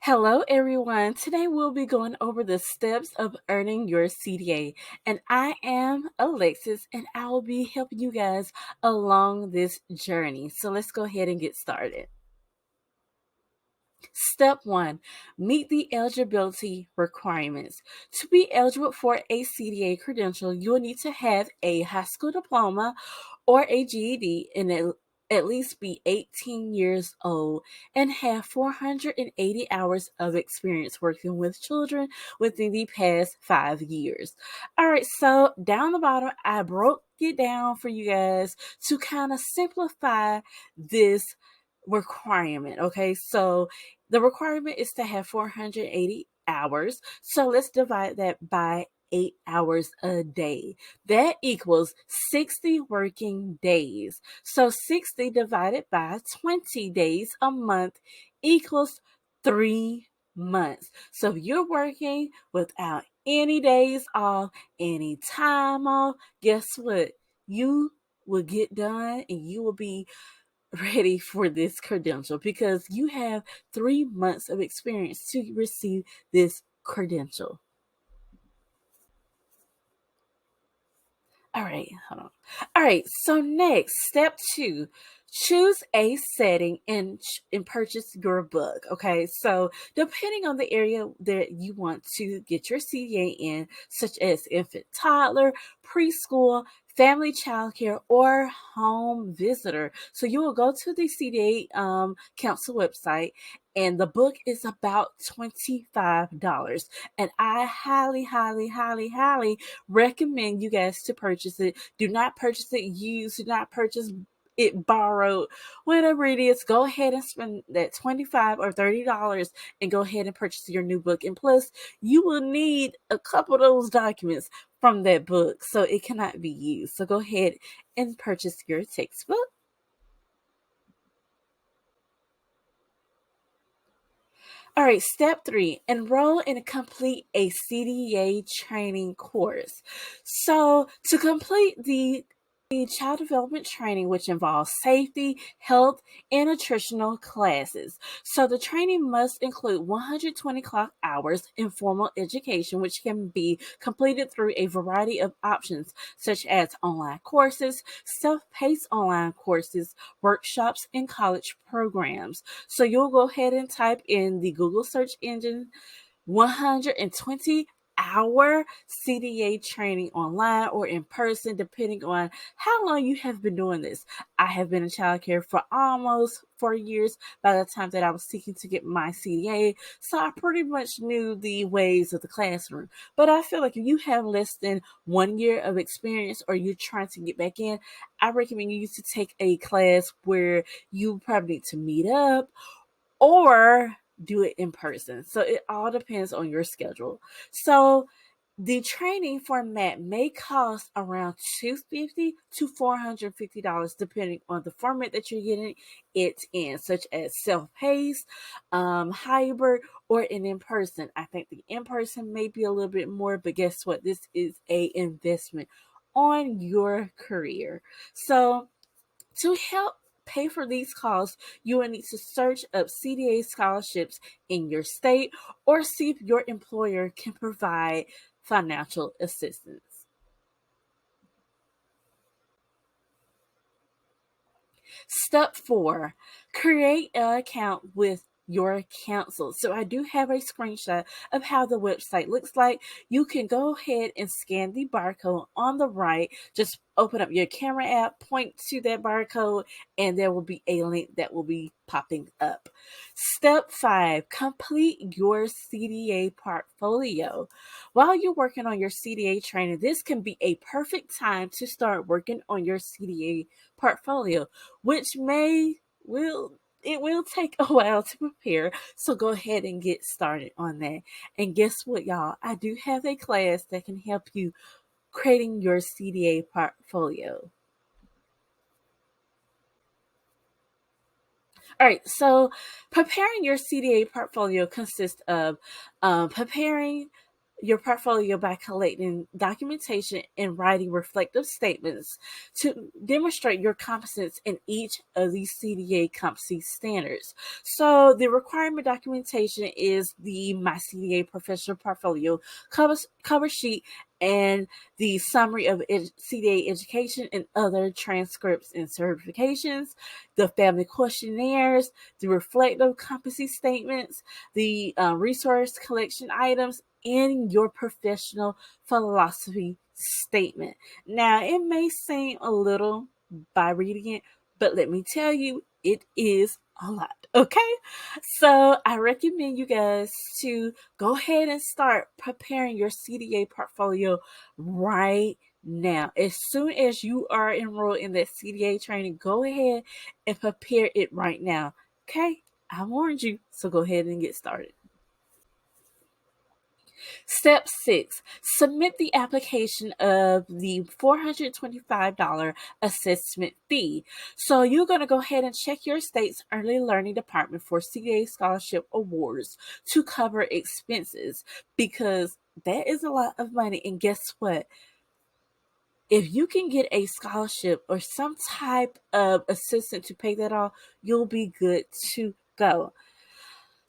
Hello, everyone. Today we'll be going over the steps of earning your CDA. And I am Alexis, and I will be helping you guys along this journey. So let's go ahead and get started. Step 1, meet the eligibility requirements. To be eligible for a CDA credential, you will need to have a high school diploma or a GED and at least be 18 years old and have 480 hours of experience working with children within the past 5 years. All right, so down the bottom, I broke it down for you guys to kind of simplify this requirement. Okay, so the requirement is to have 480 hours. So let's divide that by 8 hours a day. That equals 60 working days. So 60 divided by 20 days a month equals 3 months. So if you're working without any days off, any time off, guess what? You will get done and you will be ready for this credential because you have 3 months of experience to receive this credential. All right, hold on. All right, so next, step 2, choose a setting and purchase your book. Okay, so depending on the area that you want to get your CDA in, such as infant, toddler, preschool, family childcare, or home visitor. So you will go to the CDA council website, and the book is about $25. And I highly, highly, highly, highly recommend you guys to purchase it. Do not purchase it used. Do not purchase it borrowed. Whatever it is, go ahead and spend that $25 or $30 and go ahead and purchase your new book. And plus, you will need a couple of those documents from that book, so it cannot be used. So go ahead and purchase your textbook. All right, step 3, enroll and complete a CDA training course. So, to complete the child development training, which involves safety, health, and nutritional classes. So the training must include 120 clock hours in formal education, which can be completed through a variety of options, such as online courses, self-paced online courses, workshops, and college programs. So you'll go ahead and type in the Google search engine 120-hour CDA training online or in person, depending on how long you have been doing this. I have been in childcare for almost 4 years by the time that I was seeking to get my CDA, so I pretty much knew the ways of the classroom. But I feel like if you have less than 1 year of experience or you're trying to get back in, I recommend you to take a class where you probably need to meet up or do it in person. So it all depends on your schedule. So the training format may cost around $250 to $450 depending on the format that you're getting it in, such as self-paced, hybrid, or an in-person. I think the in-person may be a little bit more, but guess what? This is a investment on your career. So to help pay for these costs, you will need to search up CDA scholarships in your state or see if your employer can provide financial assistance. Step 4, create an account with your council. So I do have a screenshot of how the website looks like. You can go ahead and scan the barcode on the right. Just open up your camera app, point to that barcode, and there will be a link that will be popping up. Step 5, complete your CDA portfolio. While you're working on your CDA training, this can be a perfect time to start working on your CDA portfolio, which will take a while to prepare. So go ahead and get started on that. And guess what, y'all? I do have a class that can help you creating your CDA portfolio. All right, so preparing your CDA portfolio consists of preparing your portfolio by collecting documentation and writing reflective statements to demonstrate your competence in each of these CDA competency standards. So the requirement documentation is the My CDA Professional Portfolio cover sheet and the summary of CDA education and other transcripts and certifications, the family questionnaires, the reflective competency statements, the resource collection items, and your professional philosophy statement. Now, it may seem a little by reading it, but let me tell you, it is a lot. Okay, so I recommend you guys to go ahead and start preparing your CDA portfolio right now. As soon as you are enrolled in that CDA training, go ahead and prepare it right now. Okay, I warned you, so go ahead and get started. Step 6, submit the application of the $425 assessment fee. So you're going to go ahead and check your state's early learning department for CDA scholarship awards to cover expenses, because that is a lot of money. And guess what? If you can get a scholarship or some type of assistance to pay that off, you'll be good to go.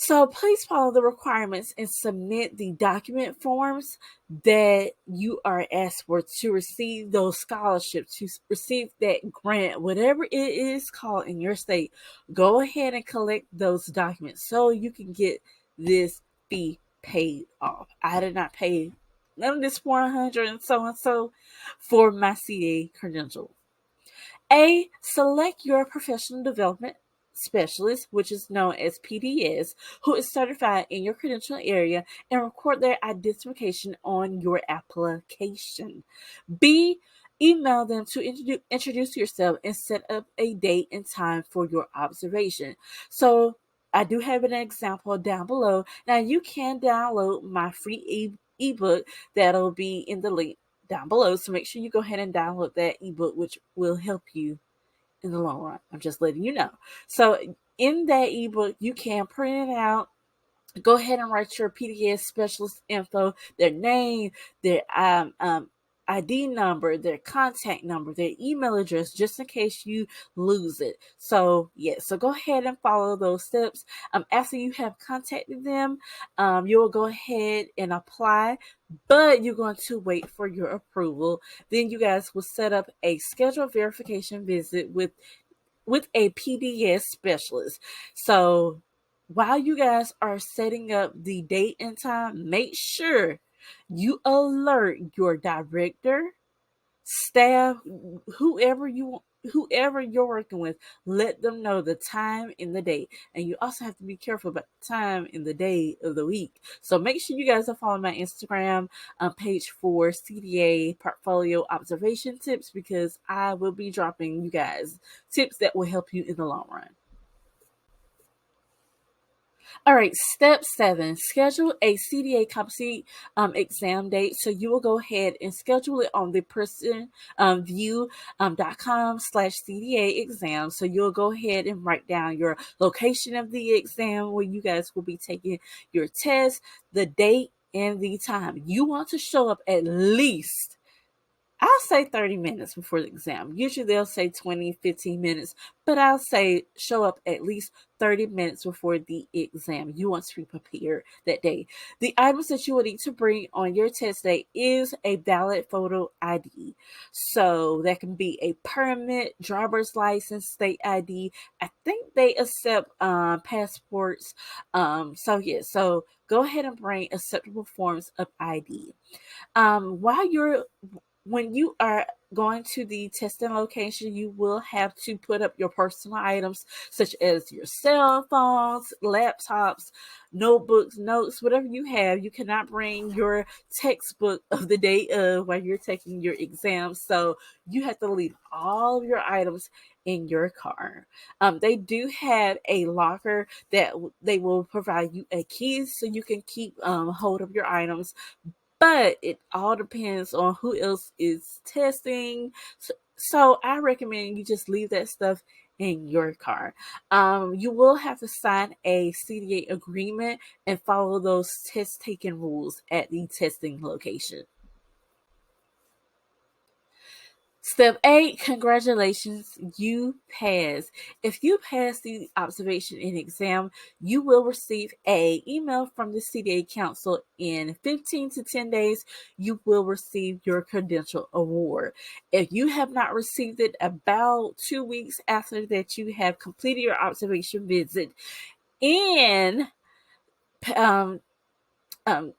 So please follow the requirements and submit the document forms that you are asked for to receive those scholarships, to receive that grant, whatever it is called in your state. Go ahead and collect those documents so you can get this fee paid off. I did not pay none of this 400 and so for my CA credential. A, select your professional development specialist, which is known as PDS, who is certified in your credential area, and record their identification on your application. B, email them to introduce yourself and set up a date and time for your observation. So I do have an example down below. Now you can download my free ebook that'll be in the link down below. So make sure you go ahead and download that ebook, which will help you in the long run. I'm just letting you know. So in that ebook, you can print it out. Go ahead and write your PDS specialist info, their name, their ID number, their contact number, their email address, just in case you lose it. So yeah, so go ahead and follow those steps. After you have contacted them, you'll go ahead and apply, but you're going to wait for your approval. Then you guys will set up a scheduled verification visit with a PDS specialist. So while you guys are setting up the date and time, make sure you alert your director, staff, whoever you're working with. Let them know the time and the date. And you also have to be careful about the time and the day of the week. So make sure you guys are following my Instagram page for CDA portfolio observation tips, because I will be dropping you guys tips that will help you in the long run. All right, step 7, schedule a CDA competency exam date. So you will go ahead and schedule it on the personview.com/CDA exam. So you'll go ahead and write down your location of the exam where you guys will be taking your test, the date, and the time. You want to show up at least, I'll say 30 minutes before the exam. Usually they'll say 20, 15 minutes, but I'll say show up at least 30 minutes before the exam. You want to be prepared that day. The items that you will need to bring on your test day is a valid photo ID. So that can be a permit, driver's license, state ID. I think they accept passports. So go ahead and bring acceptable forms of ID. While you're When you are going to the testing location, you will have to put up your personal items such as your cell phones, laptops, notebooks, notes, whatever you have. You cannot bring your textbook of the day of while you're taking your exam. So you have to leave all of your items in your car. They do have a locker that they will provide you a key so you can keep hold of your items, but it all depends on who else is testing. So I recommend you just leave that stuff in your car. You will have to sign a CDA agreement and follow those test taking rules at the testing location. Step 8, congratulations, you passed. If you pass the observation and exam, you will receive a email from the CDA Council in 15 to 10 days. You will receive your credential award. If you have not received it about 2 weeks after that you have completed your observation visit and um,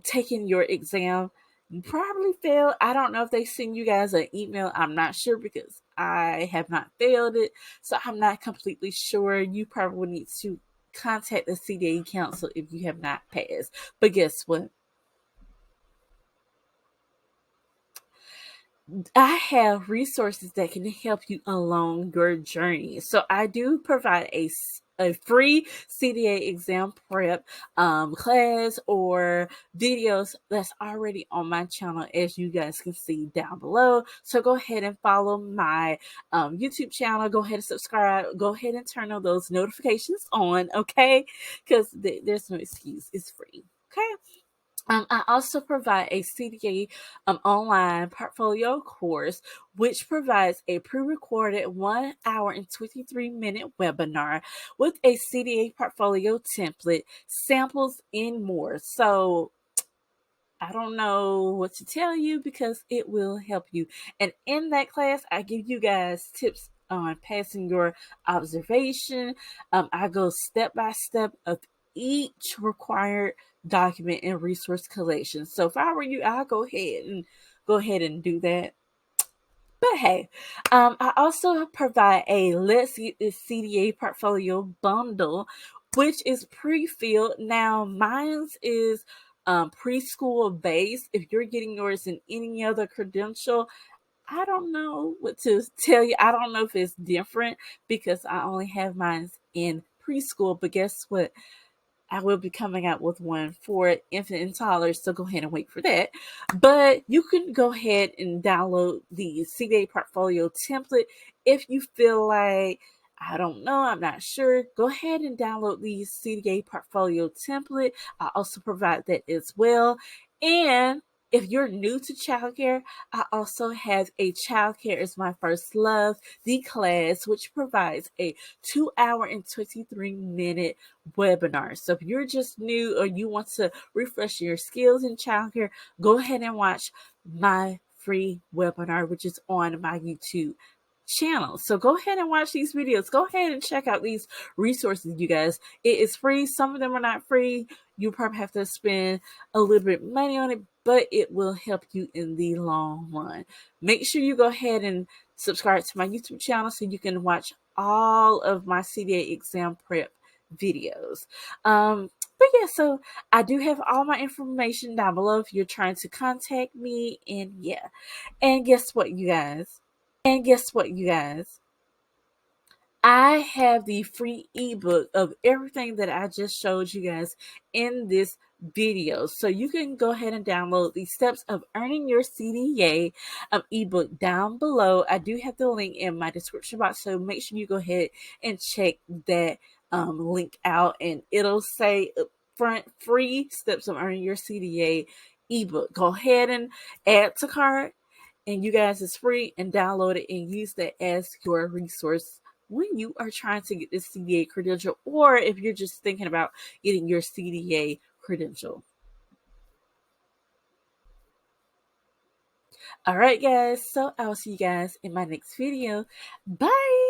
taking your exam, you probably failed. I don't know if they send you guys an email. I'm not sure because I have not failed it. So I'm not completely sure. You probably need to contact the CDA Council if you have not passed. But guess what? I have resources that can help you along your journey. So I do provide a free CDA exam prep class or videos that's already on my channel, as you guys can see down below. So go ahead and follow my YouTube channel. Go ahead and subscribe. Go ahead and turn on those notifications on, okay? Because there's no excuse. It's free, okay? I also provide a CDA online portfolio course, which provides a pre-recorded 1 hour and 23-minute webinar with a CDA portfolio template, samples, and more. So I don't know what to tell you because it will help you. And in that class, I give you guys tips on passing your observation. I go step by step of each required document and resource collection. So if I were you, I'll go ahead and do that. But hey, I also provide a Let's Get This CDA portfolio bundle, which is pre-filled. Now, mine's is preschool based. If you're getting yours in any other credential, I don't know what to tell you. I don't know if it's different because I only have mine in preschool. But guess what? I will be coming out with one for infant and toddlers, so go ahead and wait for that. But you can go ahead and download the CDA portfolio template if you feel like, I don't know, I'm not sure. Go ahead and download the CDA portfolio template. I also provide that as well. And if you're new to childcare, I also have a Childcare is My First Love, the class, which provides a 2 hour and 23-minute webinar. So if you're just new or you want to refresh your skills in childcare, go ahead and watch my free webinar, which is on my YouTube channel. So go ahead and watch these videos. Go ahead and check out these resources, you guys. It is free. Some of them are not free. You probably have to spend a little bit of money on it, but it will help you in the long run. Make sure you go ahead and subscribe to my YouTube channel so you can watch all of my CDA exam prep videos. But yeah, so I do have all my information down below if you're trying to contact me. And yeah, and guess what, you guys? I have the free ebook of everything that I just showed you guys in this video. So you can go ahead and download the steps of earning your CDA ebook down below. I do have the link in my description box, so make sure you go ahead and check that link out, and it'll say up front free steps of earning your CDA ebook. Go ahead and add to cart, and you guys, it's free, and download it and use that as your resource when you are trying to get this CDA credential, or if you're just thinking about getting your CDA credential. All right, guys, so I'll see you guys in my next video. Bye.